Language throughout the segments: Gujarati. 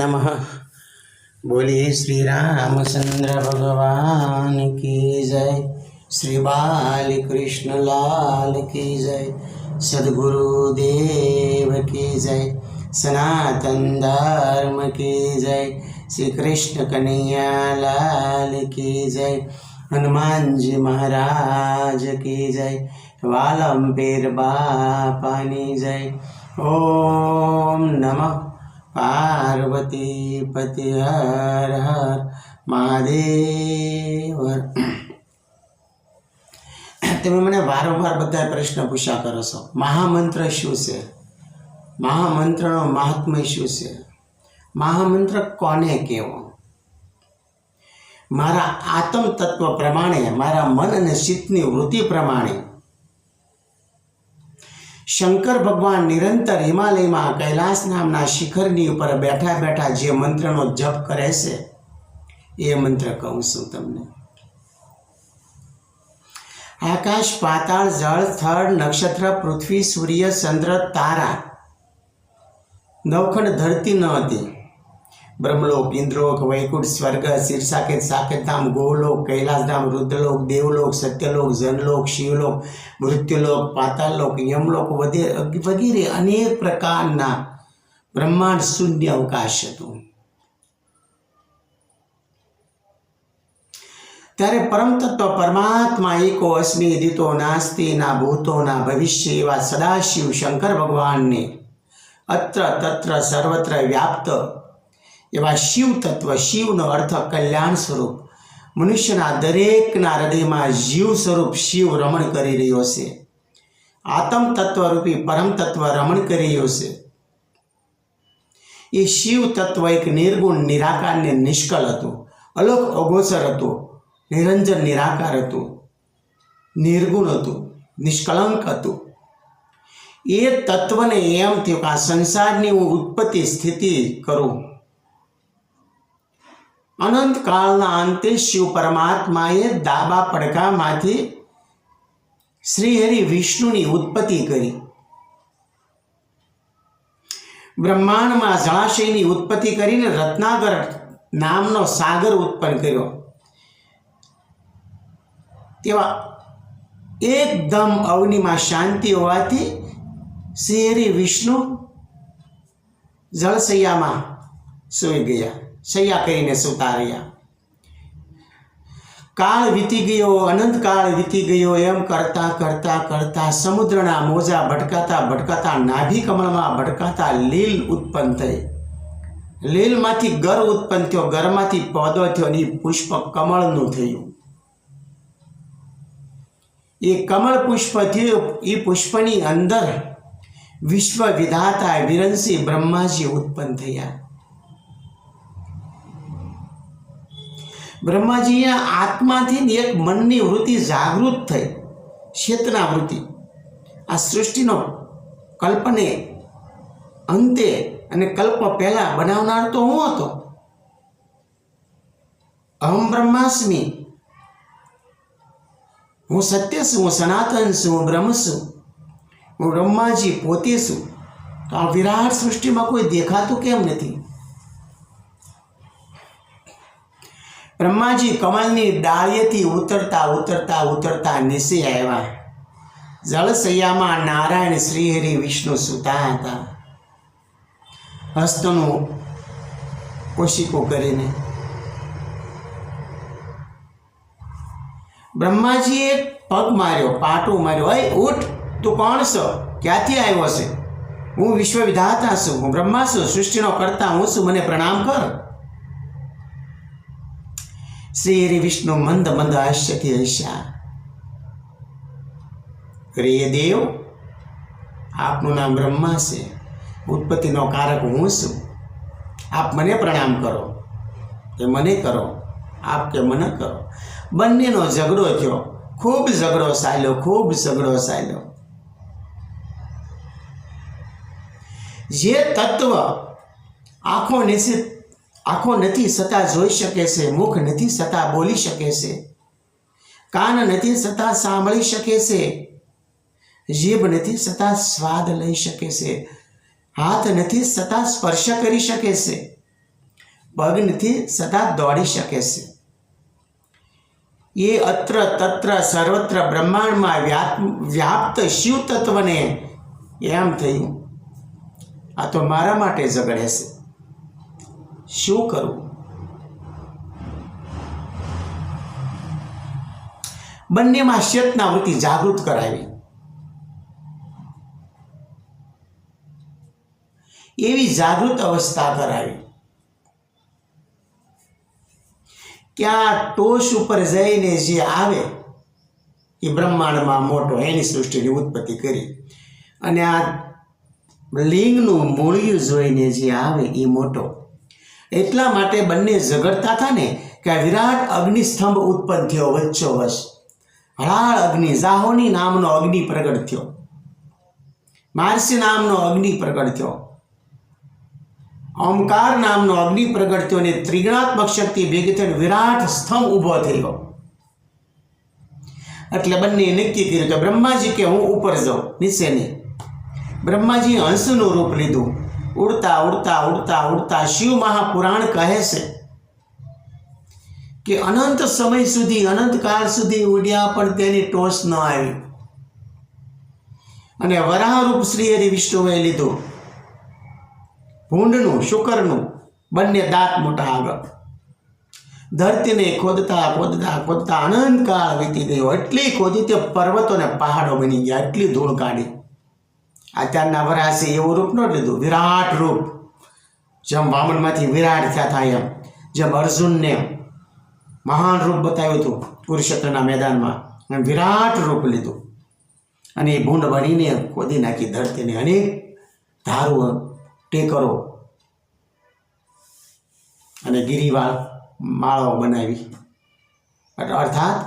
नमः। बोलिए श्री रामचंद्र भगवान की जय, श्री बाल कृष्ण लाल की जय, सद्गुरु देव की जय, सनातन धर्म की जय, श्री कृष्ण कन्हैया लाल की जय, हनुमान जी महाराज की जय, वालंपीर बापानी जय। ओम नमः पार्वती पति हर हर महादेव। તમે મને વારંવાર બધા પ્રશ્ન પૂછ્યા કરો છો, મહામંત્ર શું છે, મહામંત્રનો મહાત્મ્ય શું છે, મહામંત્ર કોને કહેવો? મારા આત્મ તત્વ પ્રમાણે, મારા મન અને ચિત્તની વૃત્તિ પ્રમાણે શંકર ભગવાન નિરંતર હિમાલયમાં કૈલાસ નામના શિખરની ઉપર બેઠા બેઠા જે મંત્રનો જપ કરે છે એ મંત્ર કહું છું તમને। આકાશ પાતાળ જળ સ્થળ નક્ષત્ર પૃથ્વી સૂર્ય ચંદ્ર તારા નવખંડ ધરતી ન હતી। બ્રહ્મલોક ઇન્દ્રલોક વૈકુંઠ સ્વર્ગ શીર્ષાકેત સાકેતધામ ગોલોક કૈલાસધામ રુદ્રલોક દેવલોક સત્યલોક જનલોક શિવલોક મૃત્યુલોક પાતાળલોક યમલોક વગેરે અનેક પ્રકારના બ્રહ્માંડ શૂન્ય અવકાશ હતું। ત્યારે પરમ તત્વ પરમાત્મા એકો અસ્મિ દિતો નાસ્તિ ના ભૂતો ના ભવિષ્ય એવા સદાશિવ શંકર ભગવાનને અત્ર તત્ર સર્વત્ર વ્યાપ્ત એવા શિવ તત્વ, શિવનો અર્થ કલ્યાણ સ્વરૂપ, મનુષ્યના દરેકના હૃદયમાં જીવ સ્વરૂપ શિવ રમણ કરી રહ્યો છે। આત્મ તત્વ રૂપી પરમ તત્વ રમણ કરી રહ્યો છે। એ શિવ તત્વ એક નિર્ગુણ નિરાકાર ને નિષ્કળ હતું, અલોક અગોચર હતું, નિરંજન નિરાકાર હતું, નિર્ગુણ હતું, નિષ્કલંક હતું। એ તત્વને એમ થયું કે આ સંસારની હું ઉત્પત્તિ સ્થિતિ કરું। અનંત કાળના અંતે શિવ પરમાત્માએ દાબા પડકામાંથી શ્રીહરિ વિષ્ણુની ઉત્પત્તિ કરી। બ્રહ્માંડમાં જળાશયની ઉત્પત્તિ કરીને રત્નાકર નામનો સાગર ઉત્પન્ન કર્યો। તેવા એકદમ અવનીમાં શાંતિ હોવાથી શ્રીહરિ વિષ્ણુ જળશૈયામાં સૂઈ ગયા, શૈયા કરીને સૂતા રહ્યા। કાળ વીતી ગયો, અનંત કાળ વીતી ગયો। એમ કરતા કરતા કરતા સમુદ્રના મોજા ભટકાતા ભટકાતા નાભી કમળમાં ભટકાતા લીલ ઉત્પન્ન થઈ। લીલમાંથી ગર ઉત્પન્ન થયો, ગરમાંથી પૌધો થયો અને પુષ્પ કમળનું થયું। એ કમળ પુષ્પ થયું, એ પુષ્પની અંદર વિશ્વ વિધાતા વિરંસી બ્રહ્માજી ઉત્પન્ન થયા। બ્રહ્માજી આત્માથી એક મનની વૃત્તિ જાગૃત થઈ, ચેતના વૃત્તિ। આ સૃષ્ટિનો કલ્પને અંતે અને કલ્પ પહેલા બનાવનાર તો હું હતો। અહમ બ્રહ્માસ્મિ, હું સત્ય છું, હું સનાતન છું, હું બ્રહ્મ છું, હું બ્રહ્માજી પોતે છું। તો આ વિરાટ સૃષ્ટિમાં કોઈ દેખાતું કેમ નથી? બ્રહ્માજી કમળની ડાળીએથી ઉતરતા ઉતરતા ઉતરતા નીચે આવ્યા। જળશૈયામાં નારાયણ શ્રીહરિ વિષ્ણુ સૂતા હતા, હસ્તનું કોશિકો કરીને। બ્રહ્માજીએ પગ માર્યો, પાટું માર્યો, અય ઉઠ, તું કોણ છો, ક્યાંથી આવ્યો છે? હું વિશ્વ વિધાતા છું, હું બ્રહ્મા છું, સૃષ્ટિનો કર્તા હું છું, મને પ્રણામ કર। શ્રી વિષ્ણુ મંદ મંદ હાસ્યથી હસ્યા। રે દેવ, આપનું નામ બ્રહ્મા છે, ઉત્પત્તિનો કારક હું છું, આપ મને પ્રણામ કરો કે મને કરો, આપ કે મને કરો। બંનેનો ઝઘડો થયો, ખૂબ ઝઘડો ચાલ્યો, ખૂબ ઝઘડો ચાલ્યો। જે તત્વ આંખો નથી છતાં જોઈ શકે છે, મુખ નથી છતાં બોલી શકે છે, કાન નથી છતાં સાંભળી શકે છે, જીભ નથી છતાં સ્વાદ લઈ શકે છે, હાથ નથી છતાં સ્પર્શ કરી શકે છે, પગ નથી છતાં દોડી શકે છે. એ અત્ર તત્ર સર્વત્ર બ્રહ્માંડમાં વ્યાપ્ત શિવ તત્વને એમ થયું આ તો મારા માટે ઝઘડે છે, શું કરું? બંનેમાં ચેતના વૃત્તિ જાગૃત કરાવી. એવી જાગૃત અવસ્થા કરાવી કે આ ટોચ ઉપર જઈને જે આવે એ બ્રહ્માંડમાં મોટો એની સૃષ્ટિની ઉત્પત્તિ કરી, અને આ લિંગનું મૂળિયું જોઈને જે આવે એ મોટો. એટલા માટે બંને ઝઘડતા હતા ને કે આ વિરાટ અગ્નિસ્તંભ ઉત્પન્ન થયો વચ્ચોવચ. હળાળ અગ્નિ, જાહોની નામનો અગ્નિ પ્રગટ થયો, માર્સી નામનો અગ્નિ પ્રગટ થયો, ઓમકાર નામનો અગ્નિ પ્રગટ થયો, અને ત્રિગુણાત્મક શક્તિ ભેગી થઈને વિરાટ સ્તંભ ઊભો થયો. એટલે બંને નક્કી કર્યું કે બ્રહ્માજી કે હું ઉપર જાઉં, નીચે નહીં. બ્રહ્માજી હંસનું રૂપ લીધું. ઉડતા ઉડતા ઉડતા ઉડતા શિવ મહાપુરાણ કહે છે કે અનંત સમય સુધી, અનંતકાળ સુધી ઉડ્યા પણ તેની ટોચ ન આવી. અને વરાહ રૂપ શ્રી હરિ વિષ્ણુએ લીધું, ભૂંડનું, શુકરનું, બંને દાંત મોટા આગળ. ધરતીને ખોદતા ખોદતા ખોદતા અનંતકાળ વીતી ગયો. એટલી ખોદી તે પર્વતો ને પહાડો બની ગયા, એટલી ધૂળ કાઢી. અત્યારના વરાસે એવું રૂપ ન લીધું, વિરાટ રૂપ. જેમ વામનમાંથી વિરાટ થયા થાય એમ, જેમ અર્જુનને મહાન રૂપ બતાવ્યું હતું કુરુક્ષેત્રના મેદાનમાં, એમ વિરાટ રૂપ લીધું. અને એ ભૂંડ બનીને ખોદી નાખી ધરતીને, અનેક ધારો, ટેકરો અને ગિરિવાળ માળો બનાવી, અર્થાત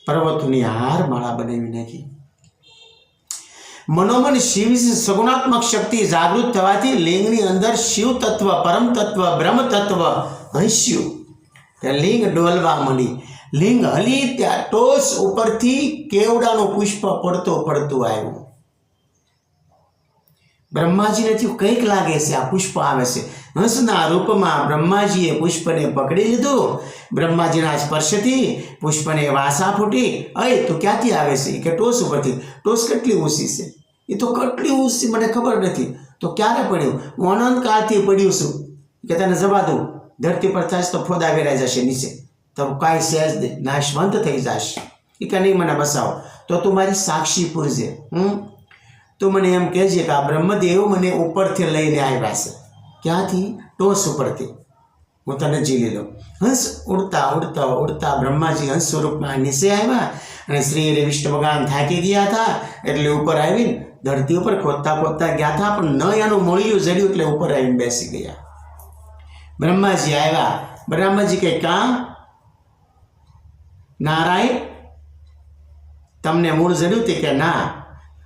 પર્વતોની હાર માળા બનાવી નાખી. મનોમન શિવ સગુણાત્મક શક્તિ જાગૃત થવાથી લિંગની અંદર શિવ તત્વ, પરમ તત્વ, બ્રહ્મ તત્વ હસ્યું. લિંગ ડોલવા માંડી. લિંગ હલી ત્યાં ટોચ ઉપરથી કેવડાનું પુષ્પ પડતું પડતું આવ્યું. બ્રહ્માજીને થયું કંઈક લાગે છે, આ પુષ્પ આવે છે. હંસના રૂપમાં બ્રહ્માજીએ પુષ્પને પકડી લીધું. બ્રહ્માજીના સ્પર્શથી પુષ્પને વાસા ફૂટી. અય તો ક્યાંથી આવે છે? કે ટોચ ઉપરથી. ટોચ કેટલી ઊંચી છે? એ તો કેટલી ઊંચી મને ખબર નથી. તો ક્યારે પડ્યું? હું અનંતકાળથી પડ્યું છું. કે તને જવા દઉં, ધરતી પર થશે તો ફોદા વેરાઈ જશે નીચે, તો કાંઈ સહેજ નાશવંત થઈ જશે. એ કે નહીં, મને બસાવો. તો તું મારી સાક્ષી પૂરજે. તું મને એમ કહેજે કે આ બ્રહ્મદેવ મને ઉપરથી લઈને આવ્યા છે. ક્યાંથી? ટોચ ઉપરથી. હું તને જીલી લઉં. હંસ ઉડતા ઉડતા ઉડતા બ્રહ્માજી હંસ સ્વરૂપમાં નીચે આવ્યા, અને શ્રી હરિ વિષ્ણુ ભગવાન થાકી ગયા હતા એટલે ઉપર આવીને ધરતી ઉપર ખોદતા ખોદતા ગયા હતા, પણ ન એનું મૂળિયું જડ્યું એટલે ઉપર આવીને બેસી ગયા. બ્રહ્માજી આવ્યા. બ્રહ્માજી કહે, કાં નારાયણ તમને મૂળ જડ્યું? તે કે ના.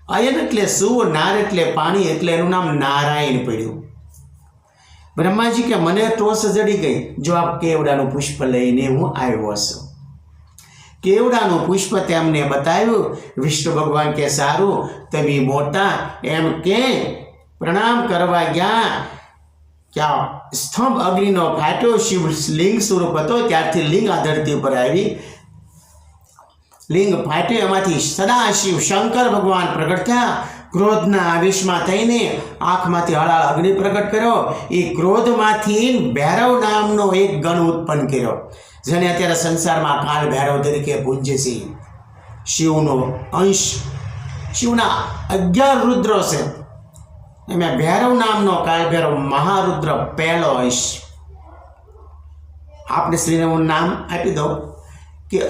અયન એટલે શું? નાર એટલે પાણી, એટલે એનું નામ નારાયણ પડ્યું. બ્રહ્માજી કે મને ટોચ જડી ગઈ. જો આ કેવડાનું પુષ્પ લઈને હું આવ્યો છું. કેવડાનું પુષ્પ તેમને બતાવ્યું. વિષ્ણુ ભગવાન કે સારું, તમે મોટા એમ કે પ્રણામ કરવા ગયા. ક્યાં સ્તંભ અગ્નિનો ફાટ્યો. શિવ લિંગ સ્વરૂપ હતો, ત્યારથી લિંગ આ ધરતી ઉપર આવી. લિંગ ફાટ્યો, એમાંથી સદાશિવ શંકર ભગવાન પ્રગટ થયા. ક્રોધના આવેશમાં થઈને આંખમાંથી હળાળ અગ્નિ પ્રગટ કર્યો. એ ક્રોધમાંથી ભૈરવ નામનો એક ગણ ઉત્પન્ન કર્યો, જેને અત્યારે સંસારમાં કાળ ભૈરવ તરીકે પૂજ્ય છે. શિવનો અંશ, શિવના 11 રુદ્રો છે, એમાં ભૈરવ નામનો કાળ ભૈરવ મહારુદ્ર પહેલો અંશ. આપણે શ્રીને હું નામ આપી દઉં કે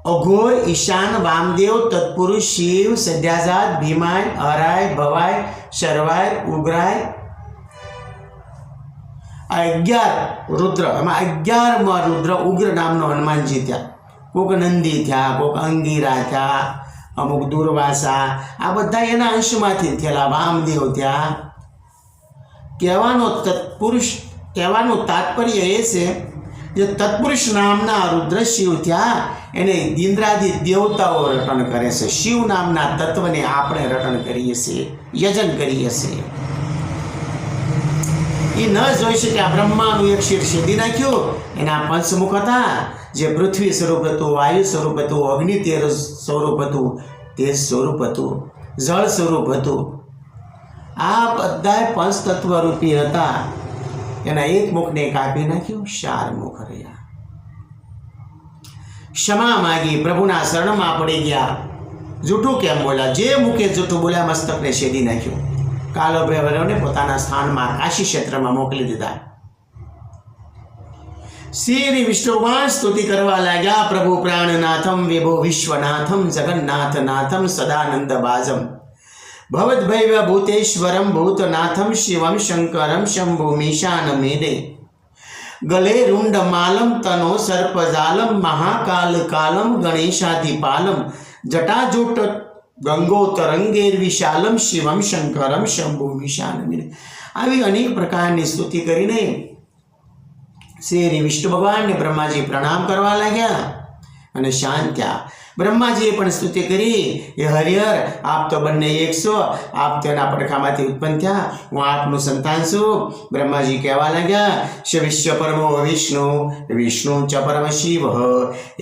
અઘોર, ઈશાન, વામદેવ, તત્પુરુષ, શિવ, સદ્યાજાત, ભીમાય, હરાય, ભવાય, શર્વાય, ઉગ્રાય. આ 11 રુદ્ર, એમાં 11માં રુદ્ર ઉગ્ર નામનો હનુમાનજી થયા. કોક નંદી થયા, કોક અંગીરા થયા, અમુક દુર્વાસા. આ બધા એના અંશમાંથી થયેલા. વામદેવ થયા. કહેવાનું તાત્પર્ય એ છે, જે તત્પુરુષ નામના રુદ્ર શિવ થયા, એને ઇન્દ્રાદિ દેવતાઓ રટન કરે છે. શિવ નામના તત્વને આપણે રટન કરીએ છીએ, યજન કરીએ છીએ. એ ન જોઈ શકે આ બ્રહ્માનું એક શીર શેદી નાખ્યું. એના પંચમુખ હતા, જે પૃથ્વી સ્વરૂપ હતું, વાયુ સ્વરૂપ હતું, અગ્નિ તેજ સ્વરૂપ હતું, તેજ સ્વરૂપ હતું, જળ સ્વરૂપ હતું. આ બધા પંચ તત્વ રૂપી હતા. એના એક મુખને કાપી નાખ્યું, 4 મુખ રહ્યા. ક્ષમા માગી, પ્રભુના શરણમાં પડી ગયા. જૂઠું કેમ બોલ્યા? જે મુખે જૂઠું બોલ્યા મસ્તકને શેદી નાખ્યું. કાલભૈરવને પોતાના સ્થાનમાં કાશી ક્ષેત્રમાં મોકલી દીધા. શ્રી વિષ્ણુ ભગવાન સ્તુતિ કરવા લાગ્યા. પ્રભુ પ્રાણનાથમ વિભો વિશ્વનાથમ જગન્નાથ નાથમ સદાનંદ બાજમ ભવદ્ભૈવ ભૂતેશ્વરમ ભૂતનાથમ શિવમ શંકરમ શંભુમીશાન મેદે ગલે રૂંડ માલમ તનો સર્પજાલમ મહાકાલ કાલમ ગણેશાધિપાલમ જટાજૂટ ગંગો તરંગેર વિશાલમ શિવમ શંકરમ શંભુમીશાન મેદે. આવી અનેક પ્રકારની સ્તુતિ કરીને શ્રી વિષ્ણુ ભગવાનને બ્રહ્માજી પ્રણામ કરવા લાગ્યા અને શાંત થયા. બ્રહ્માજીએ પણ સ્તુતિ કરી, એ હરિહર, આપ તો બંને એક છો, આપ તેના પડખામાંથી ઉત્પન્ન થયા, હું આપનું સંતાન છું. બ્રહ્માજી કહેવા લાગ્યા, વિશ્વ પરમો વિષ્ણુ વિષ્ણુ ચ પરમ શિવ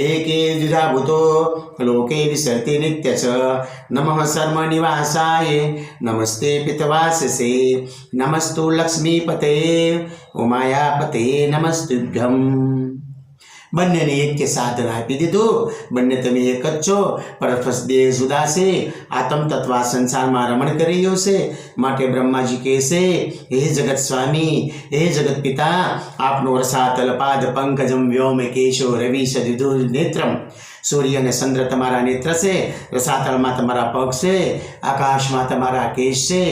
એકે દ્વિધા ભૂતો લોકે વિસરતિ નિત્ય ચ નમઃ સર્વ નિવાસાય નમસ્તે પિતવાસસે નમસ્તુ લક્ષ્મીપતે ઉમાયાપતે નમસ્તુભ્યમ. બંનેને એક કે સાધન આપી દીધું. બંને તમે એક જ છો, પરસ્પર દેહ જુદા છે. આત્મ તત્વ સંસારમાં રમણ કરી રહ્યો છે. માટે બ્રહ્માજી કહે છે, હે જગત સ્વામી, હે જગત પિતા, આપનો રસાતલ પાદ પંકજમ વ્યોમ કેશો રવિ સદિધુ નેત્રમ. સૂર્ય અને ચંદ્ર તમારા નેત્ર છે, રસાતળમાં તમારા પગ છે, આકાશમાં તમારા કેશ છે,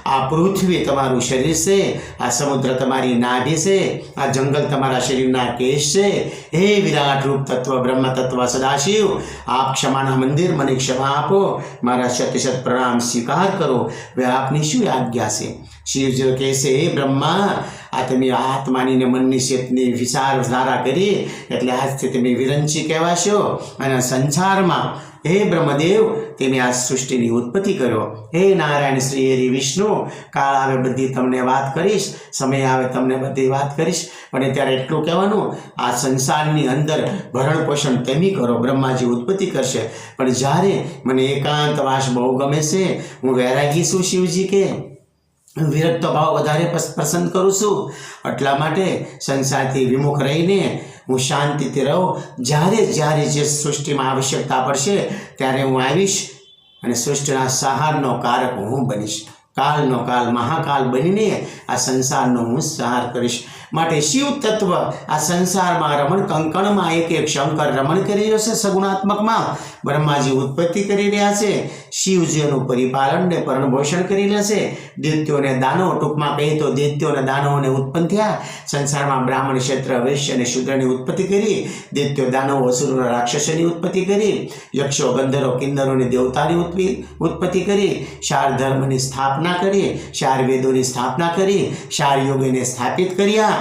આ પૃથ્વી તમારું શરીર છે, આ સમુદ્ર તમારી નાભી છે, આ જંગલ તમારા શરીરના કેશ છે. હે વિરાટ રૂપ તત્વ બ્રહ્મ તત્વ સદાશિવ, આપ ક્ષમાના મંદિર, મને ક્ષમા આપો, મારા શત પ્રણામ સ્વીકાર કરો. હવે આપની શું આજ્ઞા છે? શિવજી કહેશે, હે બ્રહ્મા, આ તમે આત્માની મનની ચેતની વિચારધારા કરી એટલે આજથી તમે વિરંચી કહેવાશો. અને સંસારમાં હે બ્રહ્મદેવ, તમે આ સૃષ્ટિની ઉત્પત્તિ કર્યો. હે નારાયણ શ્રી હરિ વિષ્ણુ, કાળ આવે બધી તમને વાત કરીશ, સમય આવે તમને બધી વાત કરીશ. પણ ત્યારે એટલું કહેવાનું, આ સંસારની અંદર ભરણ પોષણ તમે કરો, બ્રહ્માજી ઉત્પત્તિ કરશે. પણ જ્યારે મને એકાંતવાસ બહુ ગમે છે, હું વૈરાગી છું. શિવજી કે વિરક્ત ભાવ વધારે પસંદ કરું છું. એટલા માટે સંસારથી વિમુખ રહીને હું શાંતિથી રહું. જ્યારે જ્યારે જે સૃષ્ટિમાં આવશ્યકતા પડશે ત્યારે હું આવીશ અને સૃષ્ટિના સહારનો કારક હું બનીશ. કાલનો કાલ મહાકાલ બનીને આ સંસારનો હું સહાર કરીશ. માટે શિવ તત્વ આ સંસારમાં રમણ કંકણમાં એક એક શંકર રમણ કરી રહ્યો છે. સગુણાત્મકમાં બ્રહ્માજી ઉત્પત્તિ કરી રહ્યા છે. શિવજીનું પરિપાલન ને ભરણભોષણ કરી રહ્યા છે. દૈત્યોને દાનવો, ટૂંકમાં કહીએ તો દૈત્યો અને દાનવોને ઉત્પન્ન થયા. સંસારમાં બ્રાહ્મણ, ક્ષેત્ર, વૈશ્ય અને શૂદ્રની ઉત્પત્તિ કરી. દૈત્યો, દાનવો, અસુરો, રાક્ષસોની ઉત્પત્તિ કરી. યક્ષો, ગંધર્વો, કિન્નરોની દેવતાની ઉત્પત્તિ કરી. 4 ધર્મની સ્થાપના કરી. 4 વેદોની સ્થાપના કરી. 4 યોગોને સ્થાપિત કર્યા.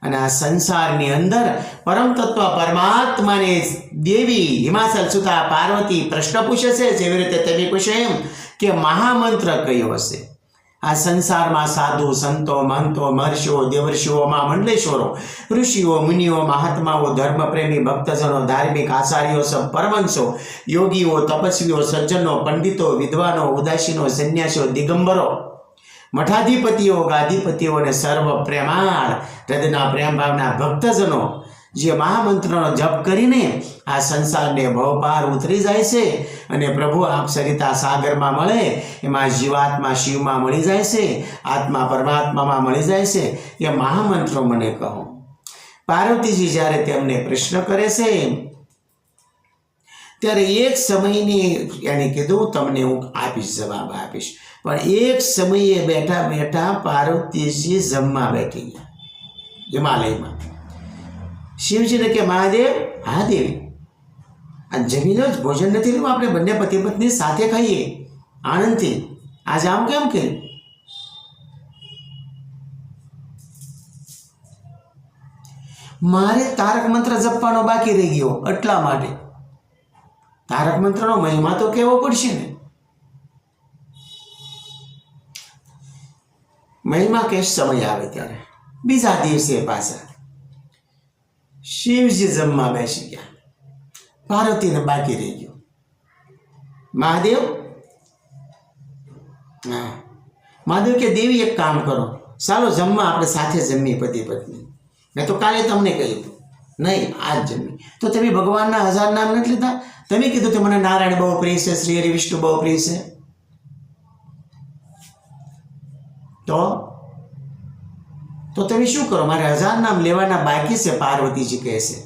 અને આ સંસારની અંદર પરમ તત્વ પરમાત્માને દેવી હિમાચલ સુતા પાર્વતી પ્રશ્ન પૂછે છે, જેવી રીતે તમે પૂછે એમ કે મહામંત્ર કયો હશે? આ સંસારમાં સાધુ, સંતો, મહંતો, મહર્ષિઓ, દેવર્ષિઓ, મંડલેશ્વરો, ઋષિઓ, મુનિઓ, મહાત્માઓ, ધર્મપ્રેમી ભક્તજનો, ધાર્મિક આચાર્યો, સબ પરમંશો, યોગીઓ, તપસ્વીઓ, સજ્જનો, પંડિતો, વિદ્વાનો, ઉદાસીનો, સંન્યાસીઓ, દિગંબરો, મઠાધિપતિઓ, ગાદીપતિઓ અને સર્વ પ્રેમાળ હૃદયના પ્રેમ ભાવના ભક્તજનો જે મહામંત્રનો જપ કરીને આ સંસારને ભવપાર ઉતરી જાય છે અને પ્રભુ આપ સરિતા સાગરમાં મળે, એમાં જીવાત્મા શિવમાં મળી જાય છે, આત્મા પરમાત્મામાં મળી જાય છે. એ મહામંત્રો મને કહો. પાર્વતીજી જ્યારે તેમને પ્રશ્ન કરે છે ત્યારે એક સમયની એને કીધું તમને હું આપીશ, જવાબ આપીશ. પણ એક સમયે બેઠા બેઠા પાર્વતીજી જમવા બેઠી ગયા હિમાલયમાં. શિવજીને કે મહાદેવ, હા દેવી, આ જમી લો, ભોજન નથી લેવું, આપણે બંને પતિ પત્ની સાથે ખાઈએ આનંદથી. આજે આમ કેમ કર્યું? મારે તારક મંત્ર જપવાનો બાકી રહી ગયો, એટલા માટે. તારક મંત્રનો મહિમા તો કહેવો પડશે ને. મહિમા કે સમય આવે ત્યારે બીજા દિવસે પાછા શિવજી જમવા બેસી ગયા, પાર્વતીને બાકી રહી ગયું. મહાદેવ હા મહાદેવ કે દેવી એક કામ કરો, ચાલો જમવા આપણે સાથે જમીએ પતિ પત્ની. મેં તો કાલે તમને કહ્યું હતું નહીં આજ જમી. તો તમે ભગવાનના 1000 નામ નથી લીધા? તમે કીધું કે મને નારાયણ બહુ પ્રિય છે, શ્રી હરિ વિષ્ણુ બહુ પ્રિય છે. તો તમે શું કરો? મારે 1000 નામ લેવાના બાકી છે, પાર્વતીજી કહે છે.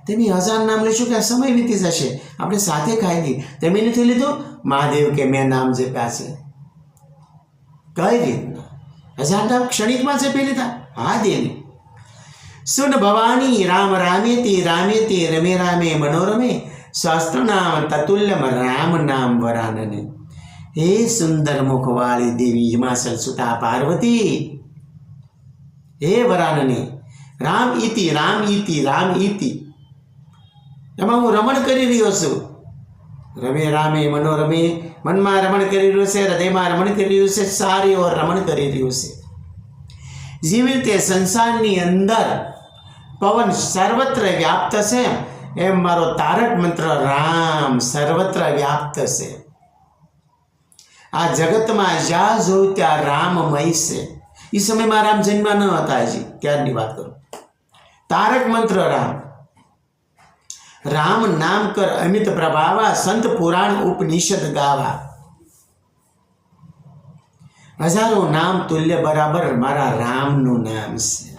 તમે 1000 નામ લેશો કે સમય વીતી જશે, આપણે સાથે ખાઈ લઈએ. તમે નથી લીધું? મહાદેવ કે મેં નામ જપ્યા છે. કઈ રીતના 1000 નામ ક્ષણિકમાં જપી લીધા? હા દેવી. સુન ભવાની રામ રામેતિ રામેતિ રમે રામે મનોરમે શાસ્ત્ર નામ તતુલ્યમ રામ નામ વરાનને. હે સુંદર મુખવાળી દેવી હિમાચલ સુતા પાર્વતી, હે વરાનને, રામ ઇતિ રામ ઇતિ રામ ઇતિ, એમાં હું રમણ કરી રહ્યો છું. રમે રામે મનોરમે, મનમાં રમણ કરી રહ્યું છે, હૃદયમાં રમણ કરી રહ્યું છે, સારી ઓર રમણ કરી રહ્યું છે. જેવી રીતે સંસારની અંદર પવન સર્વત્ર વ્યાપ્ત છે, એમ મારો તારક મંત્ર રામ સર્વત્ર વ્યાપ્ત છે. આ જગતમાં જ્યાં જોયું ત્યાં રામમય છે. એ સમયમાં રામ જન્મ્યા ન હતા, હજી ત્યારની વાત કરું. તારક મંત્ર રામ, રામ નામ કર અમિત પ્રભાવા, સંત પુરાણ ઉપનિષદ ગાવા. હજારો નામ તુલ્ય બરાબર મારા રામનું નામ છે.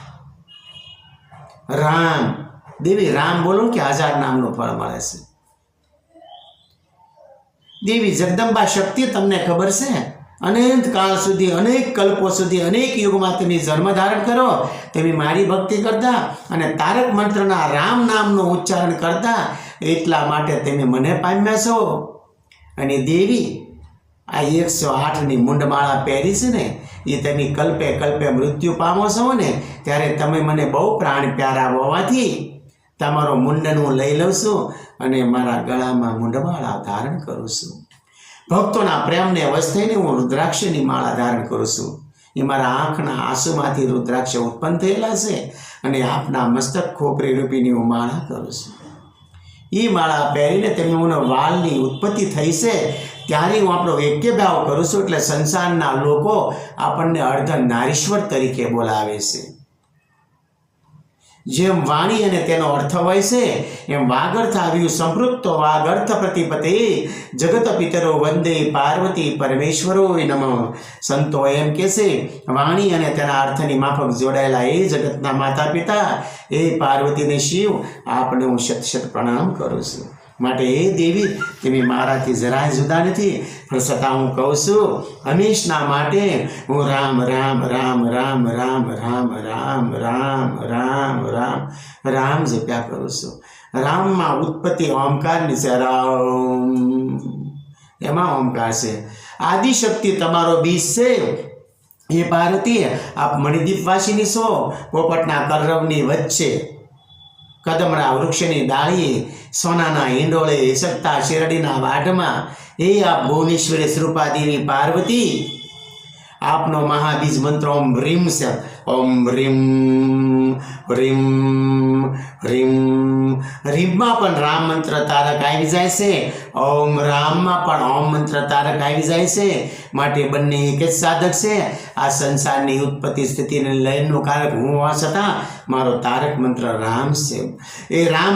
રામ દેવી રામ બોલો કે 1000 નામનું ફળ મળે છે. દેવી જગદંબા શક્તિ તમને ખબર છે, અનંત કાળ સુધી, અનેક કલ્પો સુધી, અનેક યુગમાં તમે જન્મ ધારણ કરો, તમે મારી ભક્તિ કરતા અને તારક મંત્રના રામ નામનું ઉચ્ચારણ કરતા, એટલા માટે તમે મને પામ્યા છો. અને દેવી આ 108ની મુંડમાળા પહેરી છે ને, એ તમે કલ્પે કલ્પે મૃત્યુ પામો છો ને, ત્યારે તમે મને બહુ પ્રાણ પ્યારા હોવાથી તમારો મુંડન હું લઈ લઉં છું અને મારા ગળામાં મુંડમાળા ધારણ કરું છું. ભક્તોના પ્રેમને વશ થઈને હું રુદ્રાક્ષની માળા ધારણ કરું છું. એ મારા આંખના આંસુમાંથી રુદ્રાક્ષ ઉત્પન્ન થયેલા છે અને આપના મસ્તક ખોપરી રૂપીની હું માળા કરું છું. એ માળા પહેરીને તમે મને વાલની ઉત્પત્તિ થઈ છે ત્યારે હું આપણો એક્યભાવ કરું છું, એટલે સંસારના લોકો આપણને અર્ધ નારીશ્વર તરીકે બોલાવે છે. જેમ વાણી અને તેનો અર્થ હોય છે, એમ વાગર્થ આવ્યું સંપૃક્તો વાગર્થ પ્રતિપતે જગત પિતરો વંદે પાર્વતી પરમેશ્વરો નમઃ. સંતો એમ કે છે વાણી અને તેના અર્થની માફક જોડાયેલા એ જગતના માતા પિતા એ પાર્વતીને શિવ, આપને હું શત શત પ્રણામ કરું છું. માટે એ દેવી તમે મારાથી જરાય જુદા નથી, પણ છતાં હું કહું છું હંમેશના માટે હું રામ રામ રામ રામ રામ રામ રામ રામ રામ રામ રામ જપ્યા કરું છું. રામમાં ઉત્પત્તિ ઓમકારની છે, રામ એમાં ઓમકાર છે. આદિશક્તિ તમારો બીજ છે. એ પાર્વતી આપ મણિદીપવાસીની છો, પોપટના કલરવની વચ્ચે, કદમના વૃક્ષની ડાળીએ, સોનાના હિંડોળે, સત્તા શેરડીના વાઢમાં, એ આપ ભુવનેશ્વરી સ્વરૂપાદેવી પાર્વતી. આપનો મહાબીજ મંત્ર ઓમ રીમ છે. ઓમ રીમ રીમ રીમ. રીમમાં પણ રામ મંત્ર તારક આવી જાય છે, ઓમ રામમાં પણ ઓમ મંત્ર તારક આવી જાય છે. માટે બંને એક જ સાધક છે. આ સંસારની ઉત્પત્તિ સ્થિતિને લયનું કારક હું હોવા છતાં મારો તારક મંત્ર રામ છે. એ રામ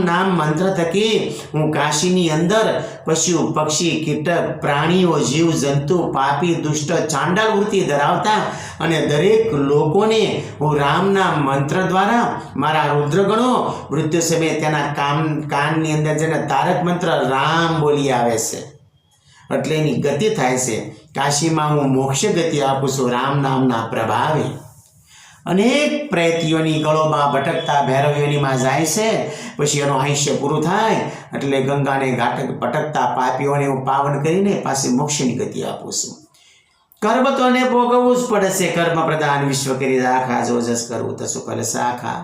નામ મંત્ર થકી હું કાશીની અંદર પશુ પક્ષી કીટક પ્રાણીઓ જીવ જંતુ પાપી દુષ્ટ ચાંડાળ વૃત્તિ ધરાવતા અને દરેક લોકોને હું રામના મંત્ર દ્વારા મારા રુદ્રગણો મૃત્યુ સમયે તેના કાનની અંદર જેને તારક મંત્ર રામ બોલી આવે છે, એટલે એની ગતિ થાય છે. કાશીમાં હું મોક્ષ ગતિ આપું છું રામ નામના પ્રભાવે. અનેક પ્રેતીઓની ગળોમાં ભટકતા ભૈરવીઓનીમાં જાય છે, પછી એનું આયુષ્ય પૂરું થાય એટલે ગંગાને ઘાટ ભટકતા પાપીઓને હું પાવન કરીને પાછી મોક્ષની ગતિ આપું છું. કર્મ તો એને ભોગવવું જ પડે છે. કર્મ પ્રધાન વિશ્વ કરી રાખા, જો જસ કરવું તો સુકલ શાખા.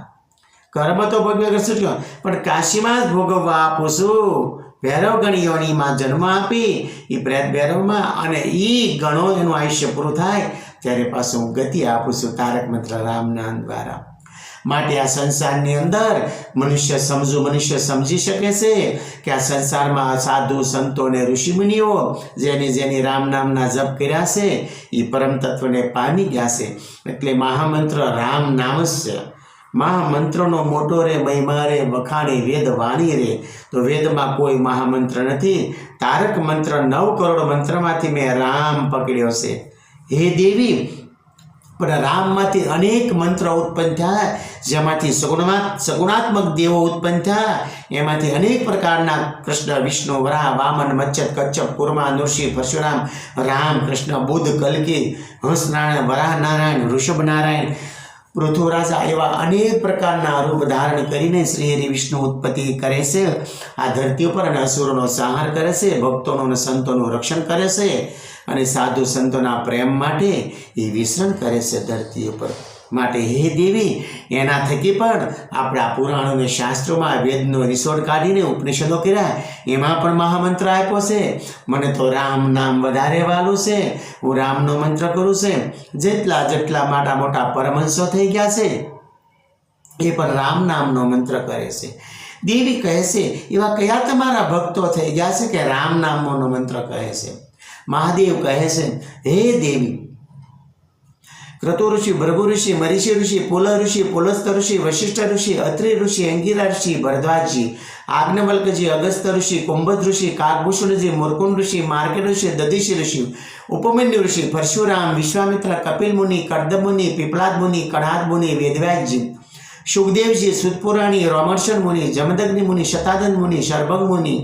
કર્મ તો ભોગવે કરશું જ, પણ કાશીમાં જ ભોગવવા આપું છું. ભૈરવ ગણીઓનીમાં જન્મ આપી એ પ્રેત ભૈરવમાં, અને એ ગણો એનું આયુષ્ય પૂરું થાય ત્યારે પાછું હું ગતિ આપું છું તારક મંત્ર રામ નામ દ્વારા. માટે આ સંસારની અંદર મનુષ્ય સમજી શકે છે કે આ સંસારમાં સાધુ સંતો અને ઋષિમુનિઓ જેની રામ નામના જપ કર્યા છે એ પરમ તત્વને પામી ગયા છે. એટલે મહામંત્ર રામ નામ જ છે. મહામંત્રનો મોટો રે મહિમા રે વખાણી વેદ વાણી રે. તો વેદમાં કોઈ મહામંત્ર નથી. તારક મંત્ર 9 કરોડ મંત્રમાંથી મેં રામ પકડ્યો છે. હે દેવી, પણ રામમાંથી અનેક મંત્ર ઉત્પન્ન થયા, જેમાંથી સગુણાત્મક દેવો ઉત્પન્ન થયા. એમાંથી અનેક પ્રકારના કૃષ્ણ, વિષ્ણુ, વરાહ, વામન, મચ્છત, કચ્છપ, કુર્મા, નૃસિંહ, પરશુરામ, રામ, કૃષ્ણ, બુદ્ધ, કલ્કી, હંસનારાયણ, વરાહ નારાયણ, ઋષભ નારાયણ, પૃથ્વીરાજા એવા અનેક પ્રકારના રૂપ ધારણ કરીને શ્રી હરિ વિષ્ણુ ઉત્પત્તિ કરે છે આ ધરતી ઉપર, અને અસુરોનો સંહાર કરે છે, ભક્તોનું અને સંતોનું રક્ષણ કરે છે, અને સાધુ સંતોના પ્રેમ માટે એ વિચરણ કરે છે ધરતી ઉપર. માટે હે દેવી, એના થકી પણ આપણા પુરાણો અને શાસ્ત્રોમાં વેદનો નિચોડ કાઢીને ઉપનિષદો કર્યા, એમાં પણ મહામંત્ર આપ્યો છે. મને તો રામ નામ વધારે વાલું છે. હું રામનો મંત્ર કરું છે. જેટલા મોટા પરમહંસો થઈ ગયા છે એ પણ રામ નામનો મંત્ર કરે છે. દેવી કહે છે, એવા કયા તમારા ભક્તો થઈ ગયા છે કે રામ નામનો મંત્ર કહે છે? મહાદેવ કહે છે, હે દેવી, ક્રતુ ઋષિ, ભૃગુ ઋષિ, મરીષિ ઋષિ, પુલ ઋષિ, પુલસ્ત ઋષિ, વશિષ્ઠ ઋષિ, અત્રિ ઋષિ, અંગિરા ઋષિ, ભરદ્વાજજી, આજ્ઞવલ્કજી, અગસ્ત્ય ઋષિ, કુંભદ ઋષિ, કાકભૂષણજી, મુરકુંડ ऋषि, मार्केट ऋषि, दधीचि ऋषि, उपमन्यु ऋषि, परशुराम, विश्वामित्र, कपिल मुनि, कर्दम मुनि, पिपलाद मुनि, कणाद मुनि, वेदव्यासजी, सुखदेव जी, सुतपुराणी, रोमर्षण मुनि, जमदग्नि मुनि, शतानंद मुनि, शर्भंग मुनि,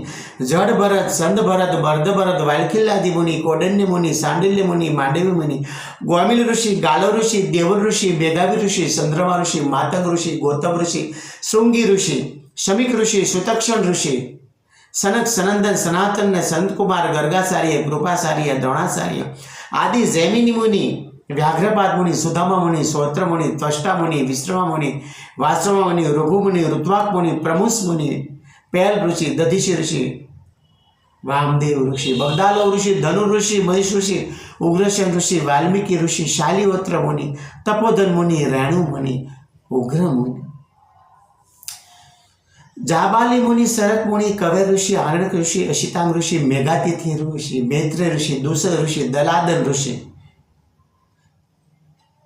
जड़ भरत, संद भरत, बर्द भरत, वाल्खिलादि मुनि, कौंडिन्य मुनि, सांडिल्य मुनि, मांडवी मुनि, ग्वामिल ऋषि, गालो ऋषि, देवल ऋषि, मेधावी ऋषि, चंद्रमा ऋषि, मातंग ऋषि, गौतम ऋषि, श्रृंगी ऋषि, शमिक ऋषि, सुतक्षण ऋषि, सनक, सनंदन, सनातन, संत कुमार, गर्गाचार्य, कृपाचार्य, द्रोणाचार्य आदि जैमिनी मुनि, व्याघ्रपाद मुनि, सुदामा मुनि, श्रोत्र मुनि, त्वष्टा मुनि, विश्रमा मुनि, वासवा मुनि, रघु मुनि, ऋत्वाक मुनि, प्रमुस मुनि, पैल ऋषि, दधीचि ऋषि, वामदेव ऋषि, बगदालो ऋषि, धनु ऋषि, महिष ऋषि, उग्रसेन ऋषि, वाल्मीकि ऋषि, शालिहोत्र मुनि, तपोधन मुनि, रेणु मुनि, उग्र मुनि, जाबाली मुनि, सरक मुनि, कवेर ऋषि, आरणक ऋषि, अशितांग ऋषि, मेघातिथि ऋषि, मैत्र ऋषि, दूसर ऋषि, दलादन ऋषि,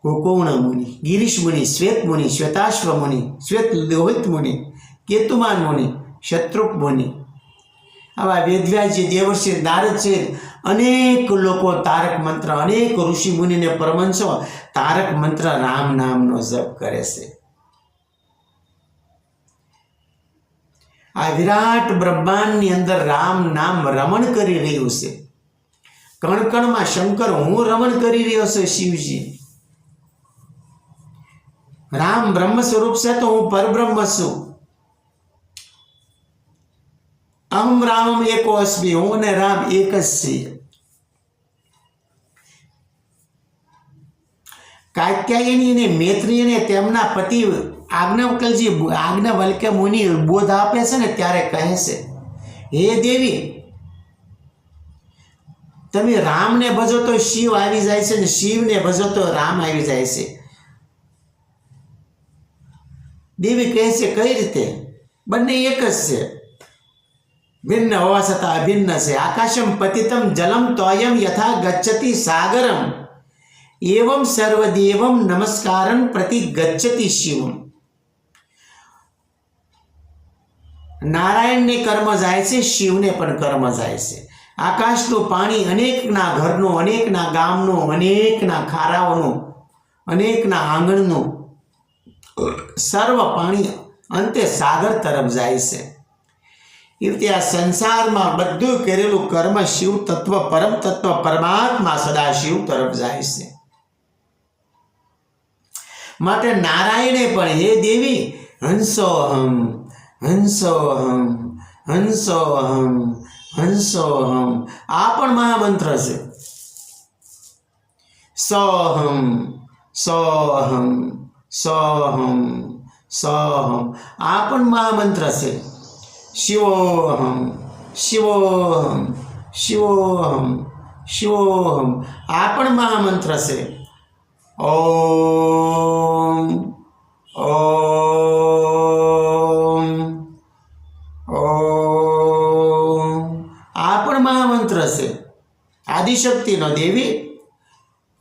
कोकोण मुनि, गिरीश मुनि, श्वेत मुनि, श्वेताश्व मुनि, श्वेत लोहित मुनि, केतुमान मुनि, शत्रुप मुनि, आवा वेदव्यासजी, देवर्षि, नारद છે અનેક લોકો તારક મંત્ર, અનેક ઋષિ મુનિ ને પરમહંસો તારક મંત્ર રામ નામનો જપ કરે છે. આ વિરાટ બ્રહ્માંડની અંદર રામ નામ રમણ કરી રહ્યું છે. કણ કણમાં શંકર હું રમણ કરી રહ્યો છું. શિવજી રામ બ્રહ્મ સ્વરૂપ છે તો હું પરબ્રહ્મ છું. અહમ રામ એકો અસ્મિ, હું ને રામ એક જ છીએ. કાત્યાયની અને મૈત્રીયને તેમના પતિ આજ્ઞવલ્ક્ય મુનિ બોધ આપે છે ને ત્યારે કહે છે, હે દેવી, તમે રામને ભજો તો શિવ આવી જાય છે ને શિવને ભજો તો રામ આવી જાય છે. દેવી કહે છે, કઈ રીતે? બંને એક જ છે. ભિન્ન હોવા છતાં અભિન્ન છે. આકાશમ પતિતમ જલમ તોયમ યથા ગચ્છતિ સાગરમ એવમ સર્વદેવમ નમસ્કારમ પ્રતિ ગચ્છતિ શિવમ. નારાયણને કર્મ જાય છે, શિવને પણ કર્મ જાય છે. આકાશનું પાણી અનેકના ઘરનું, અનેકના ગામનું, અનેકના ખારાઓનું, અનેકના આંગણનું સર્વ પાણી અંતે સાગર તરફ જાય છે. એ રીતે આ સંસારમાં બધું કરેલું કર્મ શિવ તત્વ, પરમ તત્વ, પરમાત્મા સદા શિવ તરફ જાય છે. માટે નારાયણે પણ, હે દેવી, હંસોહમ હંસોહમ હંસોહમ હંસોહમ, આ પણ મહામંત્ર છે. સોહમ સોહમ સોહમ સોહમ, આ પણ મહામંત્ર છે. શિવોહમ શિવોહમ શિવોહમ શિવોહમ, આ પણ મહામંત્ર છે. ઓમ ઓમ ઓમ. આ પણ મહામંત્ર છે આદિશક્તિનો. દેવી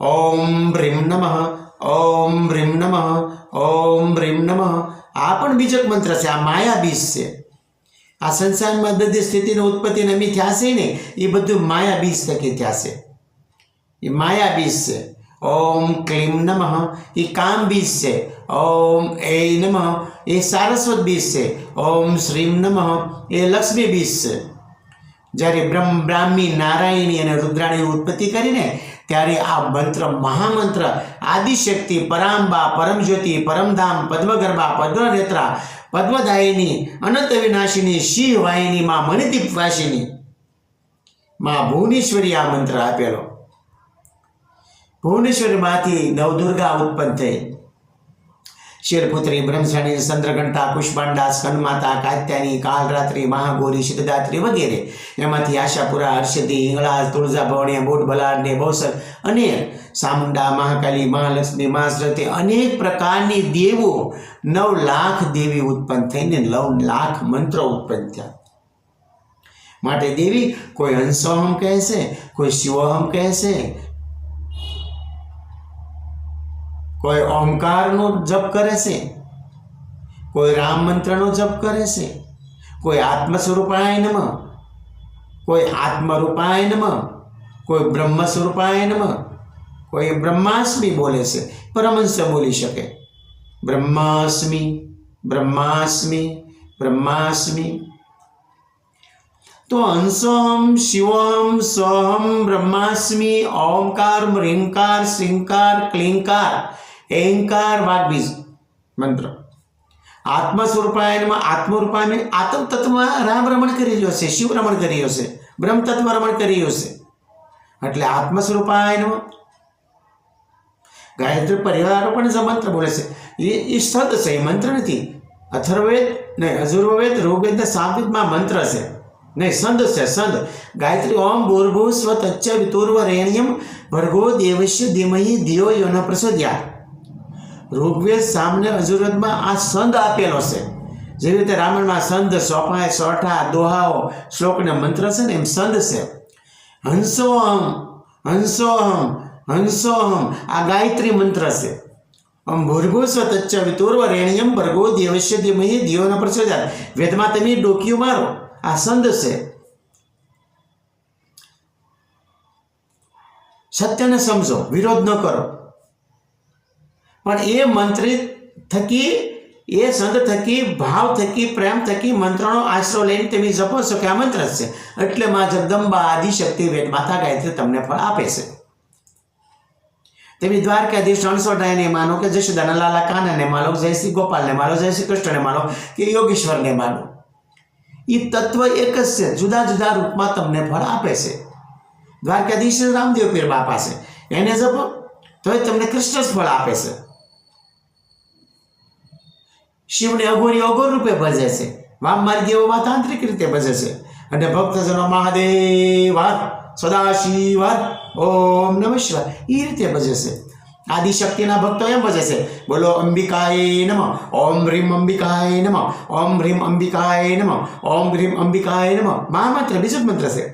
ઓમ હ્રીમ નમઃ, ઓમ હ્રીમ નમઃ, ઓમ હ્રીમ નમઃ. આ પણ બીજક મંત્ર છે. આ માયા બીજ છે. આ સંસારમાં બધી સ્થિતિની ઉત્પત્તિ નમી થયા છે ને, એ બધું માયા બીજ થકી થયા છે. એ માયા બીજ છે. ઓમ ક્લીમ નમઃ એ કામ બીજ છે. ઓમ એ નમઃ એ સારસ્વત બીજ છે. ઓમ શ્રીમ નમઃ એ લક્ષ્મી બીજ છે. જ્યારે બ્રાહ્મી, નારાયણી અને રુદ્રાણીની ઉત્પત્તિ કરીને ત્યારે આ મંત્ર મહામંત્ર આદિશક્તિ, પરાંબા, પરમજ્યોતિ, પરમધામ, પદ્મગર્ભા, પદ્મનેત્રા, પદ્મદાયિની, અનંત વિનાશિની, શિવ વાહિની, માં મણિદીપ વાસિની, માં ભુવનેશ્વરી આ મંત્ર આપેલો. ભુવનેશ્વરીમાંથી નવદુર્ગા ઉત્પન્ન થઈ. શૈલપુત્રી, બ્રહ્મચારી, ચંદ્રઘંટા, પુષ્પાંડા, સ્કંદમાતા, કાત્યાયની, કાલરાત્રી, મહાગૌરી, સિદ્ધદાત્રી વગેરે. એમાંથી આશાપુરા, હર્ષદી, હિંગળાજ, તુળજા ભવણી, બોટ બલાડ ને બૌસર અને સામુંડા, મહાકાલી, મહાલક્ષ્મી, મહાસરસ્વતી અનેક પ્રકારની દેવો 9 લાખ દેવી ઉત્પન્ન થઈને 9 લાખ મંત્રો ઉત્પન્ન થયા. માટે દેવી કોઈ હંસોહમ કહે છે, કોઈ શિવોહમ કહે છે, કોઈ ઓમકારનો જપ કરે છે, કોઈ રામ મંત્રનો જપ કરે છે, કોઈ આત્મ સ્વરૂપાય નમઃ, કોઈ આત્મરૂપાય નમઃ, કોઈ બ્રહ્મ સ્વરૂપાય નમઃ, કોઈ બ્રહ્માસ્મિ બોલે છે. પરમહંસ બોલી શકે બ્રહ્માસ્મિ, બ્રહ્માસ્મિ, બ્રહ્માસ્મિ. તો હંસોહમ, શિવોહમ, સોહમ, બ્રહ્માસ્મિ, ઓમકાર, રીંકાર, શ્રીંકાર, ક્લીંકાર, એંકાર, વાગ્બીજ મંત્ર. આત્મ સ્વરૂપાયનમાં આત્મરૂપાય આત્મ તત્વમાં રામ રમણ કરી રહ્યો છે, શિવ રમણ કરી રહ્યો છે, બ્રહ્મ તત્વ રમણ કરી રહ્યો છે. એટલે આત્મ સ્વરૂપાયનમાં ગાયત્રી પરિવારો પણ જે મંત્ર બોલે છે એ સ્થદ છે, એ મંત્ર નથી. અથર્વવેદ નહીં, અજુર્વેદ, ઋગ્વેદ, સામવેદમાં મંત્ર છે નહીં, સંદ છે. સંદ ગાયત્રી ઓમ ભૂર્ભુવ સ્વ તચ્ચ વિતુર્વરેણ્યમ ભર્ગો દેવસ્ય ધીમહિ ધિયો યો ન પ્રચોદયાત. ઋગ્વેદ, સામને, અજુર્વેદમાં આ સંદ આપેલો છે. જેવી રીતે રામાયણમાં સંદ, સોપાય, સોઠા, દોહાઓ, શ્લોક ને મંત્ર છે ને, એમ સંદ છે. હંસોહમ, હંસોહમ, હંસોહમ આ ગાયત્રી મંત્ર છે. ઓમ ભૂર્ભુવ સ્વ તચ્ચ વિતુર્વરેણ્યમ ભર્ગો દેવસ્ય ધીમહિ ધિયો ન પ્રચોદયાત. વેદમાં તમે ડોકિયું મારો, આ સંદ છે. સત્યને સમજો, વિરોધ ન કરો. પણ એ મંત્રિત થકી, એ સંદ થકી, ભાવ થકી, પ્રેમ થકી મંત્રનો આશરો લઈને તમે જપો છો કે આ મંત્ર છે. એટલે માં જગદંબા આદિશક્તિ વેદ માતા ગાયત્રી તમને ફળ આપે છે. તમે દ્વારકાધીશ રણછોડરાયને માનો કે જશોદાના લાલા કાનાને માનો, જય શ્રી ગોપાલને માનો, જય શ્રી કૃષ્ણને માનો કે યોગેશ્વરને માનો, એ તત્વ એક જ છે, જુદા જુદા રૂપમાં તમને ફળ આપે છે. દ્વારકાધીશ રામદેવ પીર બાપા છે, એને જપો તો તમને કૃષ્ણ જ ફળ આપે છે. શિવને અઘોરી અઘોર રૂપે ભજે છે, વામ માર્ગીઓમાં તાંત્રિક રીતે ભજે છે. અને ભક્તજનો મહાદેવ સદાશિવ ઓમ નમઃ શિવાય એ રીતે ભજે છે. આદિશક્તિના ભક્તો એમ ભજે છે, બોલો અંબિકાય નમઃ, ઓમ હ્રીમ અંબિકાય નમઃ, ઓમ હ્રીમ અંબિકાય નમઃ, ઓમ હ્રીમ અંબિકાય નમઃ. મહામંત્ર બીજો જ મંત્ર છે.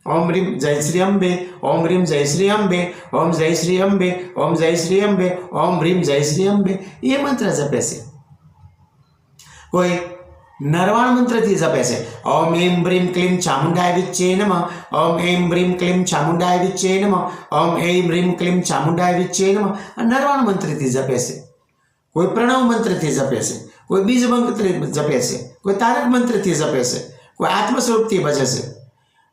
ઓમ હ્રીમ જય શ્રી અંબે, ઓમ હ્રીમ જય શ્રી અંબે, ઓમ જય શ્રી અંબે, ઓમ જય શ્રી અંબે, ઓમ હ્રીમ જય શ્રી અંબે. એ મંત્ર જપે છે. કોઈ નરવાણ મંત્રથી જપે છે, ઓમ એમ હ્રીમ ક્લીમ ચામુંડાય વિચ્ચે નમઃ, ઓમ એમ હ્રીમ ક્લીમ ચામુંડાય વિચ્ચે નમઃ, ઓમ એમ હ્રીમ ક્લીમ ચામુંડાય વિચ્ચે નમઃ. આ નરવાણ મંત્રથી જપે છે. કોઈ પ્રણવ મંત્રથી જપે છે, કોઈ બીજ મંત્રથી જપે છે, કોઈ તારક મંત્રથી જપે છે, કોઈ આત્મ સ્વરૂપથી ભજે છે,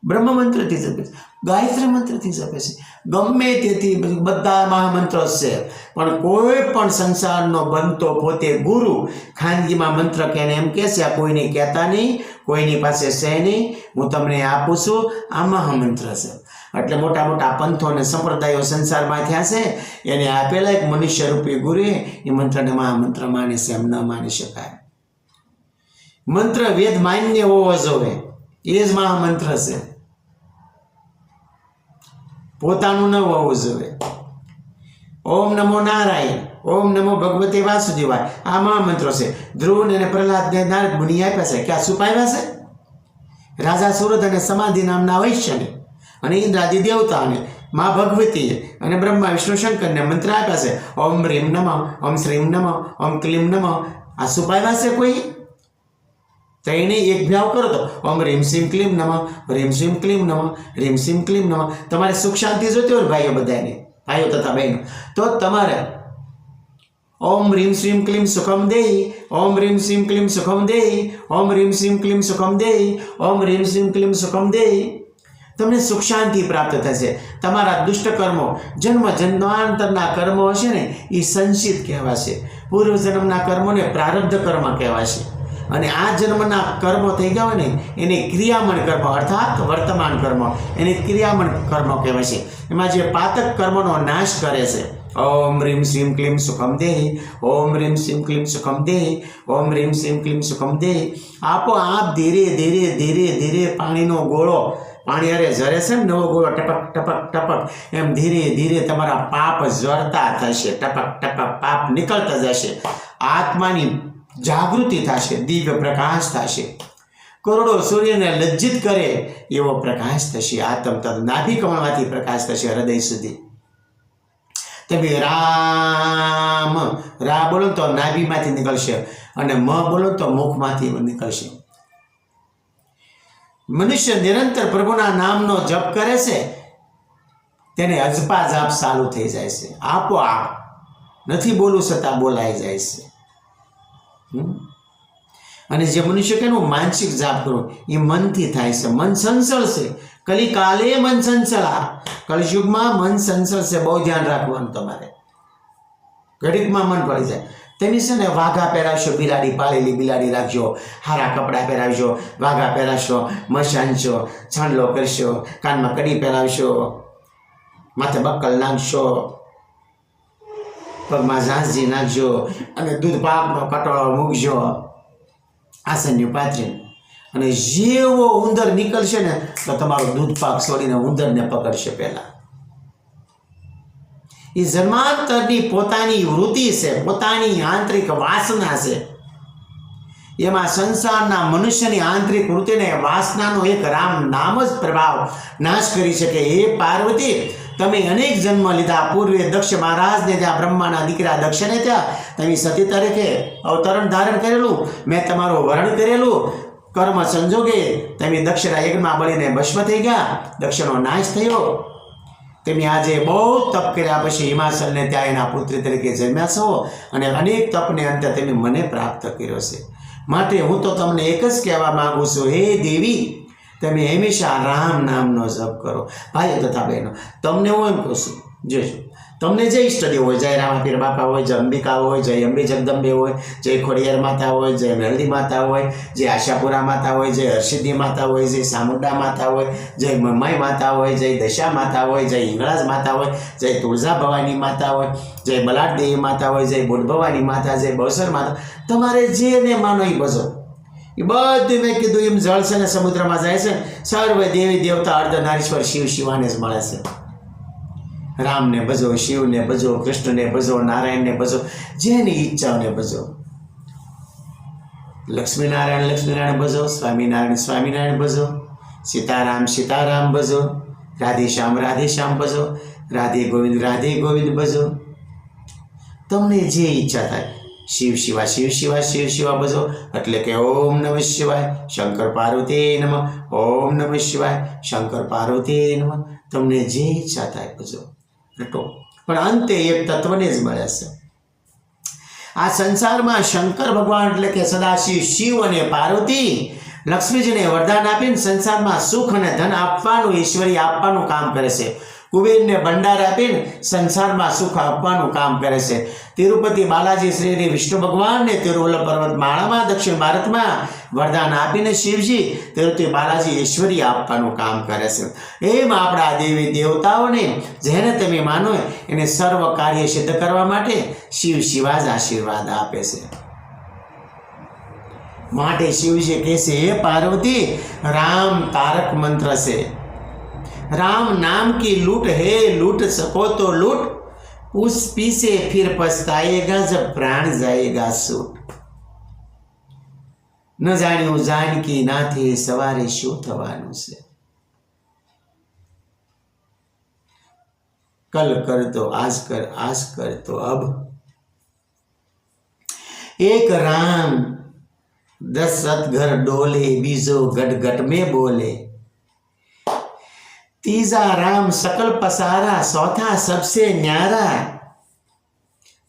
બ્રહ્મ મંત્રથી જપે છે, ગાયત્રી મંત્રથી જપે છે. ગમે તેથી બધા મહામંત્રો છે. પણ કોઈ પણ સંસારનો બનતો પોતે ગુરુ ખાનગીમાં મંત્ર કહેને એમ કહે છે, આ કોઈને કહેતા નહીં, કોઈની પાસે છે નહીં, હું તમને આપું છું, આ મહામંત્ર છે. એટલે મોટા મોટા પંથો અને સંપ્રદાયો સંસારમાં થયા છે, એને આપેલા એક મનુષ્યરૂપી ગુરુએ એ મંત્રને મહામંત્ર માને છે, એમ ન માની શકાય. મંત્ર વેદ માન્ય હોવો જોઈએ, એ જ મહામંત્ર છે, પોતાનું ન હોવું જોઈએ. ઓમ નમો નારાયણ, ઓમ નમો ભગવતે વાસુદેવાય. આ મહામંત્રો છે. ધ્રુવ અને પ્રહલાદને નારદ મુનિ આપ્યા છે. ક્યાં છુપાવ્યા છે? રાજા સુરત અને સમાધિ નામના વૈશ્યને અને ઇન્દ્રાદિ દેવતાને મા ભગવતી અને બ્રહ્મા વિષ્ણુ શંકરને મંત્ર આપ્યા છે. ઓમ રીમ નમઃ, ઓમ શ્રીમ નમઃ, ઓમ ક્લીમ નમઃ. આ છુપાવ્યા છે કોઈ? તો એને એક ભાવ કરો તો ઓમ રીમ સિમ ક્લીમ નમઃ, રીમ સિમ ક્લીમ નમઃ, રીમ સિમ ક્લીમ નમઃ. તમારે સુખ શાંતિ જોતી હોય ભાઈઓ બધાને, ભાઈઓ તથા બહેનો, તો તમારે ઓમ રીમ શ્રીમ ક્લીમ સુખમ દેહી, ઓમ રીમ શ્રીમ ક્લીમ સુખમ દેહી, ઓમ રીમ શ્રીમ ક્લીમ સુખમ દેહી, ઓમ રીમ શ્રીમ ક્લીમ સુખમ દેહી. તમને સુખ શાંતિ પ્રાપ્ત થશે. તમારા દુષ્ટ કર્મો, જન્મ જન્માંતરના કર્મો હશે ને એ સંચિત કહેવાશે. પૂર્વજન્મના કર્મોને પ્રારબ્ધ કર્મ કહેવાશે. અને આ જન્મના કર્મો થઈ ગયા હોય ને એને ક્રિયામણ કર્મ અર્થાત વર્તમાન કર્મ, એને ક્રિયામણ કર્મ કહેવાય છે. એમાં જે પાતક કર્મનો નાશ કરે છે. ઓમ રીમ શ્રીમ ક્લીમ સુખમ દેહી, ઓમ રીમ શ્રીમ ક્લીમ સુખમ દેહી, ઓમ રીમ શ્રીમ ક્લીમ સુખમ દેહી. આપોઆપ ધીરે ધીરે ધીરે ધીરે પાણીનો ગોળો, પાણી અરે ઝરે છે ને નવો ગોળો ટપક ટપક ટપક, એમ ધીરે ધીરે તમારા પાપ ઝરતા થશે. ટપક ટપક પાપ નીકળતા જશે. આત્માની જાગૃતિ થશે, દિવ્ય પ્રકાશ થશે. કરોડો સૂર્યને લજ્જિત કરે એવો પ્રકાશ થશે. આત્મ તદ નાભી કમળમાંથી પ્રકાશ થશે હૃદય સુધી. તમે રામ રા બોલો તો નાભીમાંથી નીકળશે અને મ બોલો તો મુખમાંથી નીકળશે. મનુષ્ય નિરંતર પ્રભુના નામનો જપ કરે છે તેને અજપા જાપ ચાલુ થઈ જાય છે. આપોઆપ નથી બોલવું છતાં બોલાઈ જાય છે. અને જે મનુષ્ય કેનું માનસિક જાપ કરવું એ મનથી થાય છે. મન સંચળ છે. કલિકાલે મન સંચળા. કળયુગમાં મન સંચળ છે. બહુ ધ્યાન રાખવાનું તમારે. ઘડીકમાં મન પડી જાય. તમે છે ને વાઘા પહેરાવશો, બિલાડી પાળેલી બિલાડી રાખજો, હારા કપડાં પહેરાવશો, વાઘા પહેરાવશો, મસાનશો, છાંડલો કરશો, કાનમાં કડી પહેરાવશો, માથે બક્કલ નાખશો, પગમાં ઝાંઝી નાખજો અને દૂધ પાકનો કટોળો મૂકજો આસન્યું પાથરીને. અને જેવો ઉંદર નીકળશે ને તો તમારો દૂધ પાક છોડીને ઉંદરને પકડશે. પહેલા એ જન્માંતરની પોતાની વૃત્તિ છે, પોતાની આંતરિક વાસના છે. એમાં સંસારના મનુષ્યની આંતરિક વૃત્તિને વાસનાનો એક રામ નામ જ પ્રભાવ નાશ કરી શકે. હે પાર્વતી, તમે અનેક જન્મ લીધા. પૂર્વે દક્ષ મહારાજને ત્યાં, બ્રહ્માના દીકરા દક્ષને ત્યાં તમે સતી તરીકે અવતરણ ધારણ કરેલું. મેં તમારું વરણ કરેલું. કર્મ સંજોગે તમે દક્ષના યજ્ઞમાં બળીને ભસ્મ થઈ ગયા. દક્ષનો નાશ થયો. તમે આજે બહુ તપ કર્યા પછી હિમાચલને ત્યાં એના પુત્રી તરીકે જન્મ્યા છો અને અનેક તપને અંતે તમે મને પ્રાપ્ત કર્યો છે. માટે હું તો તમને એક જ કહેવા માગું છું, હે દેવી, તમે હંમેશા રામ નામનો જપ કરો. ભાઈઓ તથા બહેનો, તમને હું એમ કહું છું, જોજો તમને જે ઈષ્ટદેવ હોય, જય રામાપીર બાપા હોય, જય અંબિકા હોય, જય અંબે જગદંબે હોય, જય ખોડિયાર માતા હોય, જય મેલડી માતા હોય, જય આશાપુરા માતા હોય, જય હરસિદ્ધિ માતા હોય, જય સામુંડા માતા હોય, જય મમાઈ માતા હોય, જય દશા માતા હોય, જય હિંગળાજ માતા હોય, જય તુળજા ભવાની માતા હોય, જય બલાટ દેવી માતા હોય, જય બોધ ભવાની માતા, જય બહુસર માતા. તમારે જેને માનો એ બજો. એ બધું મેં કીધું એમ જળ છે ને સમુદ્રમાં જાય છે. સર્વ દેવી દેવતા અર્ધનારીશ્વર શિવ શિવાને જ મળે છે. રામને ભજો, શિવને ભજો, કૃષ્ણને ભજો, નારાયણને ભજો, જેની ઈચ્છાઓને ભજો. લક્ષ્મીનારાયણ લક્ષ્મીનારાયણ ભજો, સ્વામિનારાયણ સ્વામિનારાયણ ભજો, સીતારામ સીતારામ ભજો, રાધેશ્યામ ભજો, રાધે ગોવિંદ ભજો. તમને જે ઈચ્છા થાય. શિવ શિવા ભજો. એટલે કે ઓમ નમઃ શિવાય, શંકર પાર્વતી નમઃ, ઓમ નમઃ શિવાય, શંકર પાર્વતી નમઃ. તમને જે ઈચ્છા થાય ભજો. પણ અંતે એક તત્વને જ મળે છે. આ સંસારમાં શંકર ભગવાન એટલે કે સદાશિવ, શિવ અને પાર્વતી લક્ષ્મીજીને વરદાન આપીને સંસારમાં સુખ અને ધન આપવાનું, ઈશ્વરી આપવાનું કામ કરે છે. કુબેરને ભંડાર આપીને સંસારમાં સુખ આપવાનું કામ કરે છે. તિરુપતિ બાલાજી શ્રી વિષ્ણુ ભગવાનને તિરુવલ્લભ પર્વતમાળામાં દક્ષિણ ભારતમાં વરદાન આપીને શિવજી તિરુપતિ બાલાજી ઈશ્વરી આપવાનું કામ કરે છે. એમ આપણા દેવી દેવતાઓને જેને તમે માનો એને સર્વ કાર્ય સિદ્ધ કરવા માટે શિવ શિવા જ આશીર્વાદ આપે છે. માટે શિવજી કહે છે, હે પાર્વતી, રામ તારક મંત્ર છે. राम नाम की लूट है, लूट सको तो लूट, उस पीछे फिर पछताएगा जब प्राण जाएगा सूट। ન જાણ્યું જાનકી નાથે સવારે શું થવાનું છે। कल कर तो आज कर तो अब। एक राम 10 सतघर डोले, बीजो गट गट में बोले। तीजा राम सकल पसारा, चौथा सबसे न्यारा।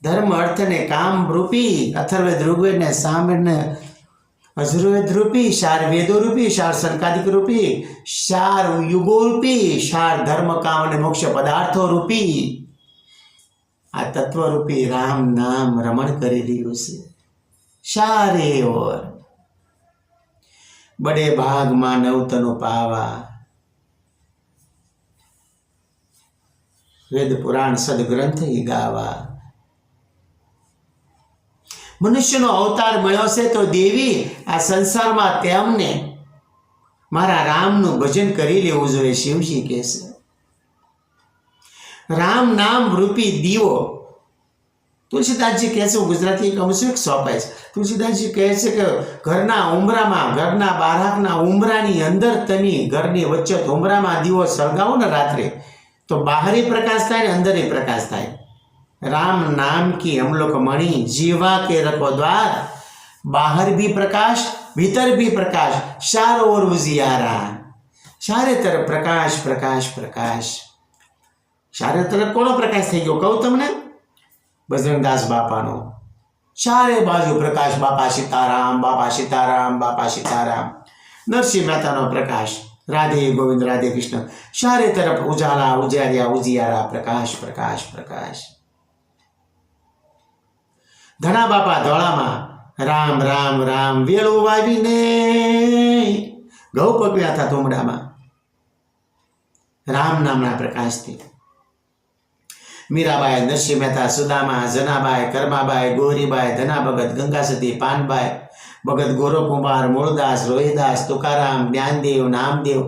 धर्म अर्थ ने काम रूपी, अथर्ववेद ऋग्वेद ने सामवेद ने यजुर्वेद रूपी, 4 वेदों रूपी, 4 संकादिक रूपी, 4 युगो रूपी, 4 धर्म काम ने मोक्ष पदार्थों रूपी आ तत्व रूपी राम नाम रमण करी रह्यु छे चारे ओर। बड़े भाग मां नवतनु पावा। वेद पुराण सदग्रंथ ही गावा। मनुष्यનો અવતાર મળ્યો છે તો દેવી આ સંસારમાં તેમને મારા રામનું ભજન કરી લેવું જોઈએ। શિવજી કહે છે રામ નામ રૂપી દીવો। તુલસીદાસજી કહે છે, ગુજરાતી એક અમુક સોંપાય છે। તુલસીદાસજી કહે છે કે ઘરના ઉંબરામાં, ઘરના બારાકના ઉંબરાની અંદર તમે ઘરની વચ્ચે ઉંબરામાં દીવો સળગાવો ને રાત્રે તો બહારી પ્રકાશ થાય ને અંદરની પ્રકાશ થાય। राम नाम की हम लोग मणि जीवा के रखो द्वार, बाहर भी प्रकाश भीतर भी प्रकाश, चारों ओर उजियारा। चारे तरफ प्रकाश प्रकाश प्रकाश। चारे तरफ कोनो प्रकाश थई गयो कहूं तमने? बजरंगदास बापानो चारे बाजू प्रकाश। बापा सीताराम, बापा सीताराम, बापा सीताराम। नरसिंह मेहतानो प्रकाश, राधे गोविंद राधे कृष्ण। चारे तरफ उजाला उजारिया उजियारा, प्रकाश प्रकाश प्रकाश। धना बापा धोळामां राम राम राम वेळो वावीने घઉ પકવ્યા હતા ધોમડામાં राम नामना प्रकाशथी। मीराबाई, नरसिंह मेहता, सुदामा, जनाबाई, कर्माबाई, गोरीबाई, धना भगत, गंगासती, पानबाई, भगत गोरो कुमार, मूळदास, रोहिदास, तुकाराम, ज्ञानदेव, नामदेव,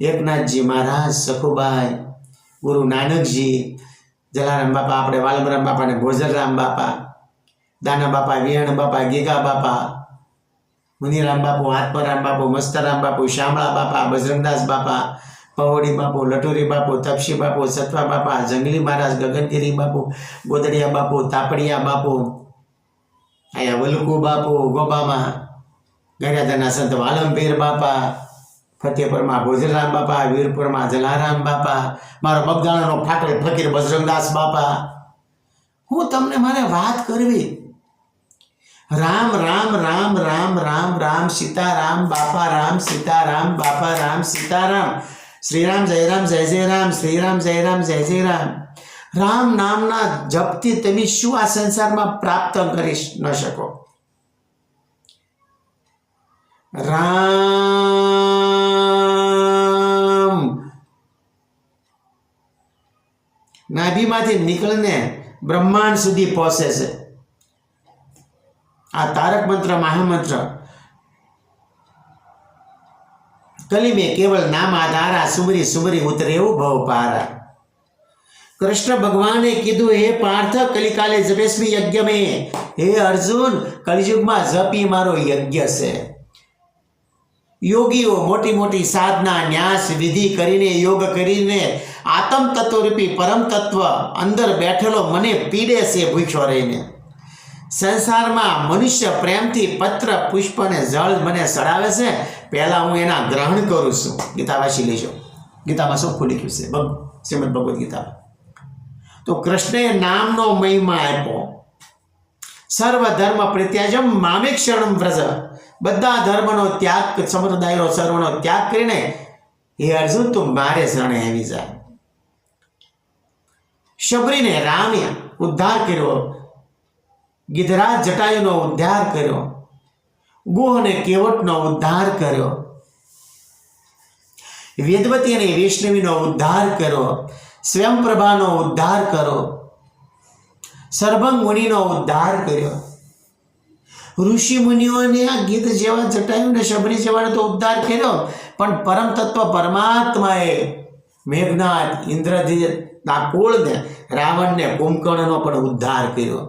एकनाथ जी महाराज, सखुबाई, गुरु नानक जी, जलाराम बापा, अपने वालमराम बापा ने गोजरराम बापा, दाना बापा, विहण बापा, गीगा बापा, मुनिराम बापू, आत्माराम बापू, मस्तराम बापू, श्यामला बापा, बजरंगदास बापा, पवड़ी बापू, लटूरी बापू, तपसी बापू, सत्वा बापा, जंगली महाराज, गगनगिरी बापू, गोदड़िया बापू, तापड़िया बापू, आया वलकू बापू, गोबामा, गैराधना संत वालमपीर बापा, फतेहपुर में भोजराम बापा, वीरपुर में जलाराम बापा, मारो बगदाणो फाटल फकीर बजरंगदास बापा। हूँ तमने मारे बात करवी। राम राम राम राम राम राम सीताराम, बापा राम, सीताराम, बापा राम, सीताराम, श्रीराम जय राम जय जय राम, श्रीराम जय राम जय जय राम। राम नामना जपती तमे शुं आ संसार में प्राप्त करी न शको। राम नाभीमांथी निकळीने ब्रह्मांड सुधी पहोंचे छे। आ तारक मंत्र महामंत्र कली में केवल नाम आधारा, सुमरी सुमरी उतरे भव पारा। कृष्ण भगवान ने कीधु हे पार्थ कलिकाले जपेस्मी यज्ञ में। हे अर्जुन कलियुग में जपी मारो यज्ञ से। योगीओ मोटी मोटी साधना न्यास विधि करीने योग करीने आत्म तत्व रूपी परम तत्व अंदर बैठेलो मने पीड़े से भूख्यो रहीने। संसार में मनुष्य प्रेम थी पत्र पुष्प ने जल मने सड़ावे से पहला हूँ एना ग्रहण करूँ छूं। गीता वाँची लेजो। गीता में सब लिख्युं छे श्रीमद भगवद गीता। तो कृष्णे नामनो महिमा आप्यो। सर्वधर्म परित्याज्यम मामेक शरणं व्रज। बधा धर्मनो त्याग, संप्रदायनो सर्वनो त्याग करीने हे अर्जुन तू मारे शरणे आवी जा। शबरी ने रामे उद्धार कर्यो, गिधराज जटायुनो उद्धार कर्यो, गोह ने केवटनो उद्धार कर्यो, वेदवती ने वैष्णवीनो उद्धार कर्यो, स्वयंप्रभानो उद्धार करो, सर्वंग मुनिनो उद्धार कर्यो। ऋषि मुनिओं ने आ गीत जेवा जटायु ने शबरी जेवाने तो उद्धार कर्यो, पण परम तत्व परमात्माए मेघनाथ, इंद्रजित, આ કુળને રાવણને કુંભકર્ણનો પણ ઉદ્ધાર કર્યો.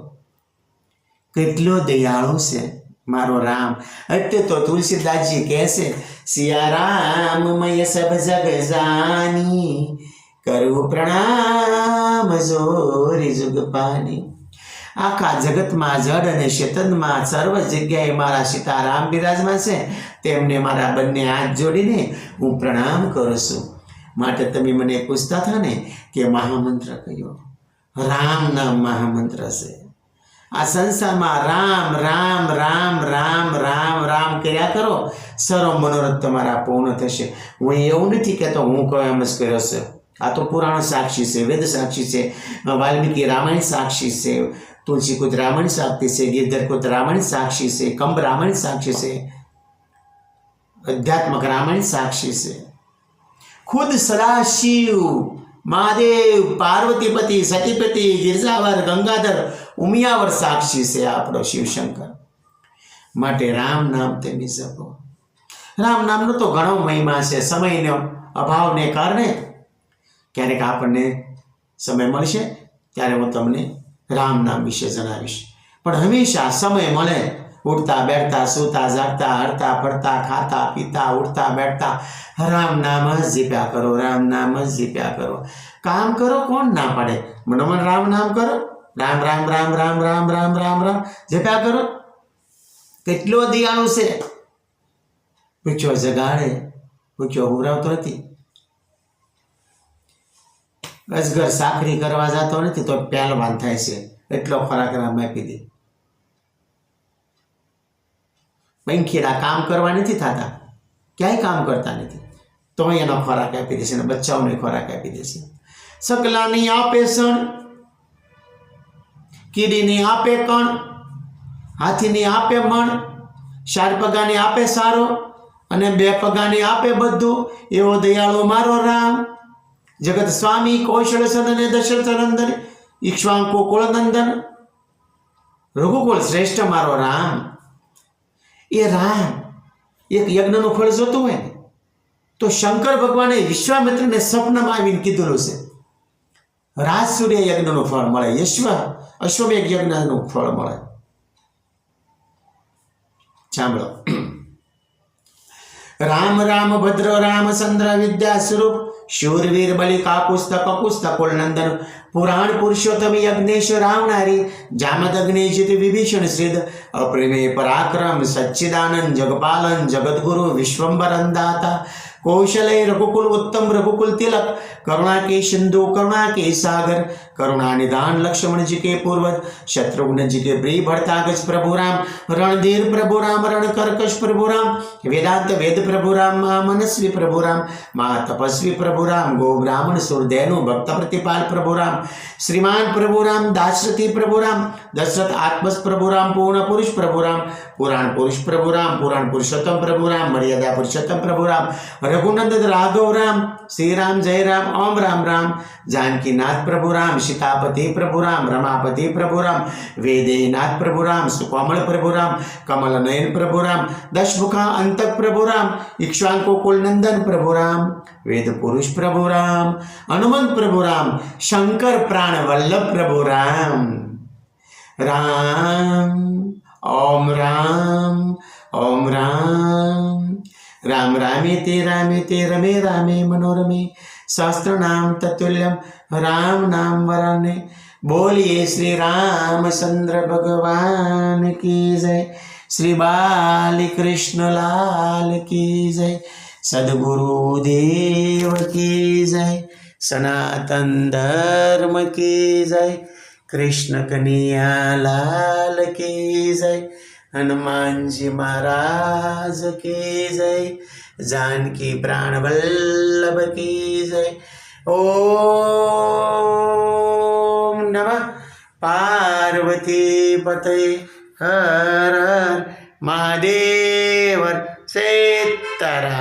કેટલો દયાળુ છે મારો રામ. એટલે તો તુલસીદાસજી કહે છે, સિયા રામ મય સબ જગ જાની, કરું પ્રણામ જોરી જુગ પાની. આખા જગતમાં જડ અને ચેતનમાં સર્વ જગ્યાએ મારા સીતારામ બિરાજમાન છે. તેમને મારા બંને હાથ જોડીને હું પ્રણામ કરું છું. માટે તમે મને પૂછતા હતા ને કે મહામંત્ર કયો? રામ નામ મહામંત્ર છે. આ સંસારમાં રામ રામ રામ રામ રામ રામ કર્યા કરો, સર્વ મનોરથ તમારા પૂર્ણ થશે. હું એવું નથી કહેતો હું કહું એમ જ કર્યો છે. આ તો પુરાણ સાક્ષી છે, વેદ સાક્ષી છે, વાલ્મીકી રામાયણ સાક્ષી છે, તુલસી કુદ રામાયણ સાક્ષી છે, ગિરધર કુદ રામાયણ સાક્ષી છે, કંબ રામાયણ સાક્ષી છે, અધ્યાત્મક રામાયણ સાક્ષી છે. ખુદ સદાશિવ મહાદેવ પાર્વતીપતિ સતીપતિ ગિરજાવર ગંગાધર ઉમિયાવર સાક્ષી છે આપણો શિવશંકર. માટે રામ નામ તેની જપો. રામ નામનો તો ઘણો મહિમા છે. સમયનો અભાવને કારણે ક્યારેક આપણને સમય મળશે ત્યારે હું તમને રામ નામ વિશે જણાવીશ. પણ હંમેશા સમય મળે, ઉઠતા બેઠતા સૂતા જાગતા હરતા ફરતા ખાતા પીતા ઉઠતા બેઠતા રામ નામ જ જીપ્યા કરો, રામ નામ જ જીપ્યા કરો. કામ કરો, કોણ ના પાડે? મનોમન રામ નામ કરો, રામ રામ રામ રામ રામ રામ રામ રામ જીપ્યા કરો. કેટલો દયાળુ છે. પૂછ્યો જગાડે, પૂછ્યો હુરાવતો નથી. અજગર સાખરી કરવા જતો નથી તો પહેલવાન થાય છે. એટલો ખોરાક રામ આપી દે. પંખીડા કામ કરવા નથી થતા, ક્યાંય કામ કરતા નથી, તો એનો ખોરાક આપી દેશે અને બચ્ચાઓને ખોરાક આપી દેશે. સકલાની આપે સણ, કીડીની આપે કણ, હાથીની આપે મણ, 4 પગાની આપે સારો અને 2 પગાની આપે બધું. એવો દયાળુ મારો રામ. જગત સ્વામી કૌશલ સદન દશરથ નંદન ઈક્ષ્વાકુ કુળનંદન રઘુકુળ શ્રેષ્ઠ મારો રામ. એ રામ એક યજ્ઞનું ફળ જોતું હોય ને તો શંકર ભગવાને વિશ્વામિત્રને સપનામાં આવીને કીધેલું છે, રાજ સૂર્ય યજ્ઞનું ફળ મળે, અશ્વમેઘ યજ્ઞનું ફળ મળે. સાંભળો. રામ રામ ભદ્ર રામચંદ્ર વિદ્યા સ્વરૂપ શૂરવીર બલિ કાકુસ્ત કકુસ્ત કુલનંદન પુરાણ પુરુષોત્તમ યજ્ઞેશ રાવનારી જામદ અગ્નિજિત વિભીષણ શ્રીદ અપ્રમેય પરાક્રમ સચ્ચિદાનંદ જગપાલન જગદગુરુ વિશ્વંબર અંદાતા कौशलय रघुकुल उत्तम रघुकुल तिलक करुणा के सिंधु करुणा के सागर करुणा निदान लक्ष्मण जी के पूर्वज शत्रुघ्न जी के प्रिय भरतागज प्रभु राम रणधीर प्रभु राम रणकर्कश प्रभु राम वेदांत वेद प्रभु राम महामनस्वी प्रभु राम महातपस्वी प्रभु राम गो ब्राह्मण सुरदैनु भक्त प्रतिपाल प्रभु राम श्रीमान प्रभु राम दाशरथी प्रभु राम दशरथ आत्मस प्रभु राम पूर्ण पुरुष प्रभु राम पुराण पुरुष प्रभु राम पुराण पुरुषोत्तम प्रभु राम मर्यादा पुरुषोत्तम प्रभु राम रघुनंदन राघव राम श्री राम जय राम ओम राम राम जानकी नाथ प्रभु राम सीतापति प्रभु राम रमापति प्रभु राम वेदेनाथ प्रभु राम सुकोमल प्रभु राम कमल नयन प्रभु राम दशमुखा अंतक प्रभु राम इक्ष्वाकु कुलनंदन प्रभु राम वेद पुरुष प्रभु राम हनुमंत प्रभु राम शंकर प्राण वल्लभ प्रभु राम राम ओम राम ओम राम राम रामेते रमे रामे मनोरमे शास्त्र नाम तत्तुल्यम राम नाम वराने। बोलिए श्री रामचंद्र भगवान की जय, श्री बाल कृष्ण लाल की जय, सद्गुरु देव की जय, सनातन धर्म की जय, कृष्ण कन्हैया लाल की जय, हनुमान जी महाराज की जय, जानकी प्राण वल्लभ की जय। ओम नमः पार्वती पते हर हर महादेव सीताराम।